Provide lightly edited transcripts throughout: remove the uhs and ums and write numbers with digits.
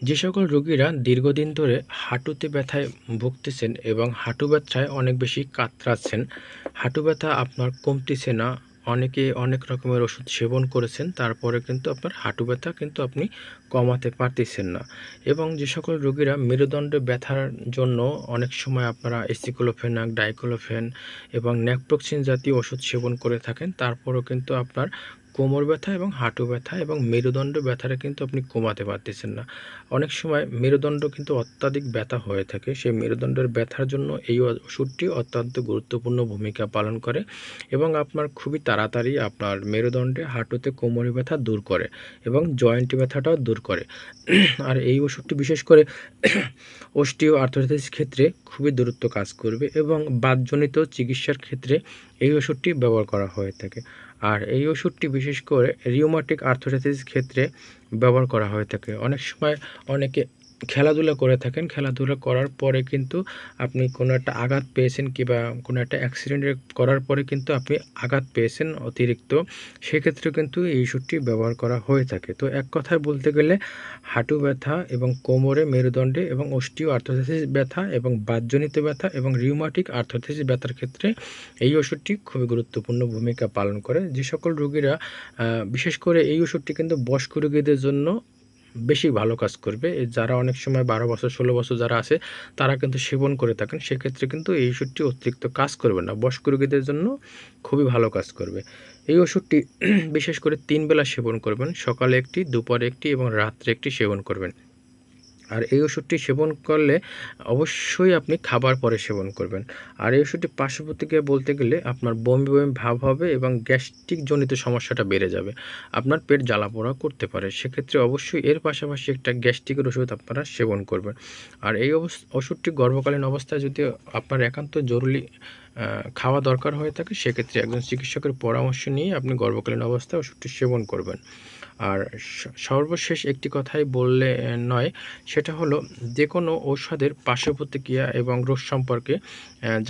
যে সকল রোগীরা দীর্ঘদিন ধরে হাঁটুতে ব্যথায় ভুগতেছেন এবং হাঁটু ব্যথায় অনেক বেশি কাতরাচ্ছেন, হাঁটু ব্যথা আপনার কমতেছে না, অনেকে অনেক রকমের ওষুধ সেবন করেছেন, তারপরে কিন্তু আপনার হাঁটু ব্যথা কিন্তু আপনি কমাতে পারতেছেন না। এবং যে সকল রোগীরা মেরুদণ্ডে ব্যথার জন্য অনেক সময় আপনারা এসিক্লোফেনাক, ডাইক্লোফেন এবং ন্যাপোক্সিন জাতীয় ওষুধ সেবন করে থাকেন, তারপরেও কিন্তু আপনার কোমর ব্যথা এবং হাঁটু ব্যথা এবং মেরুদণ্ড ব্যথাটা কিন্তু আপনি কমাতে পারতেছেন না। অনেক সময় মেরুদণ্ড কিন্তু অত্যাধিক ব্যথা হয়ে থাকে, সেই মেরুদণ্ডের ব্যথার জন্য এই ওষুধটি অত্যন্ত গুরুত্বপূর্ণ ভূমিকা পালন করে এবং আপনার খুবই তাড়াতাড়ি আপনার মেরুদণ্ডে, হাঁটুতে কোমরে ব্যথা দূর করে এবং জয়েন্ট ব্যথাটাও দূর করে। আর এই ওষুধটি বিশেষ করে অস্টিও আর্থ্রাইটিস ক্ষেত্রে খুবই দ্রুত কাজ করবে এবং বাতজনিত চিকিৎসার ক্ষেত্রে এই ওষুধটি ব্যবহার করা হয়ে থাকে। আর এই ওষুধটি বিশেষ করে রিউমাটিক আর্থ্রাইটিস ক্ষেত্রে ব্যবহার করা হয়ে থাকে। অনেক সময় অনেকে খেলাধুলা করে থাকেন, খেলাধুলা করার পরে কিন্তু আপনি কোনো একটা আঘাত পেয়েছেন কিংবা কোনো একটা অ্যাক্সিডেন্ট করার পরে কিন্তু আপনি আঘাত পেয়েছেন অতিরিক্ত, সেক্ষেত্রে কিন্তু এই ওষুধটি ব্যবহার করা হয়ে থাকে। তো এক কথায় বলতে গেলে হাঁটু ব্যথা এবং কোমরে, মেরুদণ্ডে এবং অস্টিও আর্থ্রাইটিস ব্যথা এবং বাতজনিত ব্যথা এবং রিউমাটিক আর্থ্রাইটিস ব্যথার ক্ষেত্রে এই ওষুধটি খুবই গুরুত্বপূর্ণ ভূমিকা পালন করে। যে সকল রোগীরা বিশেষ করে এই ওষুধটি কিন্তু বয়স্ক রোগীদের জন্য বেশি ভালো কাজ করবে। যারা অনেক সময় ১২ বছর ১৬ বছর যারা আছে তারা কিন্তু সেবন করে থাকেন, সেক্ষেত্রে কিন্তু এই ওষুধটি অতিরিক্ত কাজ করবে না, বয়স্ক রোগীদের জন্য খুবই ভালো কাজ করবে। এই ওষুধটি বিশেষ করে ৩ বেলা সেবন করবেন, সকালে একটি, দুপুরে একটি এবং রাত্রে একটি সেবন করবেন। আর এই ওষুধটি সেবন করলে অবশ্যই আপনি খাবার পরে সেবন করবেন। আর এই ওষুধটি পার্শ্ব প্রতিক্রিয়া বলতে গেলে আপনার বমি বমি ভাব হবে এবং গ্যাস্ট্রিক জনিত সমস্যাটা বেড়ে যাবে, আপনার পেট জ্বালাপোড়া করতে পারে, সেক্ষেত্রে অবশ্যই এর পাশাপাশি একটা গ্যাস্ট্রিকের ওষুধ আপনারা সেবন করবেন। আর এই ওষুধটি গর্ভকালীন অবস্থায় যদি আপনার একান্ত জরুরি খাওয়া দরকার হয়ে থাকে, সেক্ষেত্রে একজন চিকিৎসকের পরামর্শ নিয়ে আপনি গর্ভকালীন অবস্থায় ওষুধটি সেবন করবেন। আর সর্বশেষ একটি কথাই বললে নয়, সেটা হলো যে কোনো ঔষধের পার্শ্ব প্রতিক্রিয়া এবং রোগ সম্পর্কে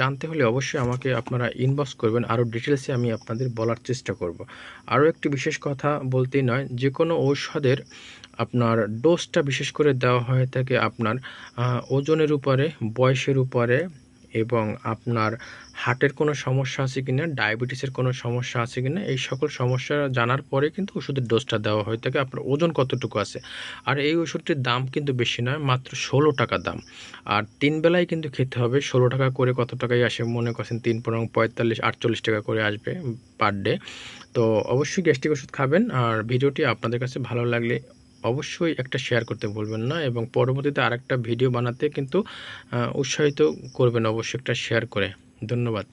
জানতে হলে অবশ্যই আমাকে আপনারা ইনবক্স করবেন, আরও ডিটেলসে আমি আপনাদের বলার চেষ্টা করব। আরও একটি বিশেষ কথা বলতেই নয়, যে কোনো ঔষধের আপনার ডোজটা বিশেষ করে দেওয়া হয়ে থাকে আপনার ওজনের উপরে, বয়সের উপরে এবং আপনার হার্টের কোনো সমস্যা আছে কিনা, ডায়াবেটিসের কোনো সমস্যা আছে কিনা, এই সকল সমস্যা জানার পরে কিন্তু ওষুধের ডোজটা দেওয়া হয়ে থাকে, আপনার ওজন কতটুকু আছে। আর এই ওষুধটির দাম কিন্তু বেশি নয়, মাত্র ১৬ টাকা দাম। আর ৩ বেলায় কিন্তু খেতে হবে। ১৬ টাকা করে কত টাকায় আসে মনে করছেন, ৩ পনেরো ৪৫-৪৮ টাকা করে আসবে পার ডে। তো অবশ্যই গ্যাস্ট্রিক ওষুধ খাবেন। আর ভিডিওটি আপনাদের কাছে ভালো লাগলে অবশ্যই একটা শেয়ার করতে ভুলবেন না এবং পরবর্তীতে আরেকটা ভিডিও বানাতে কিন্তু উৎসাহিত করবেন অবশ্যই একটা শেয়ার করে। ধন্যবাদ।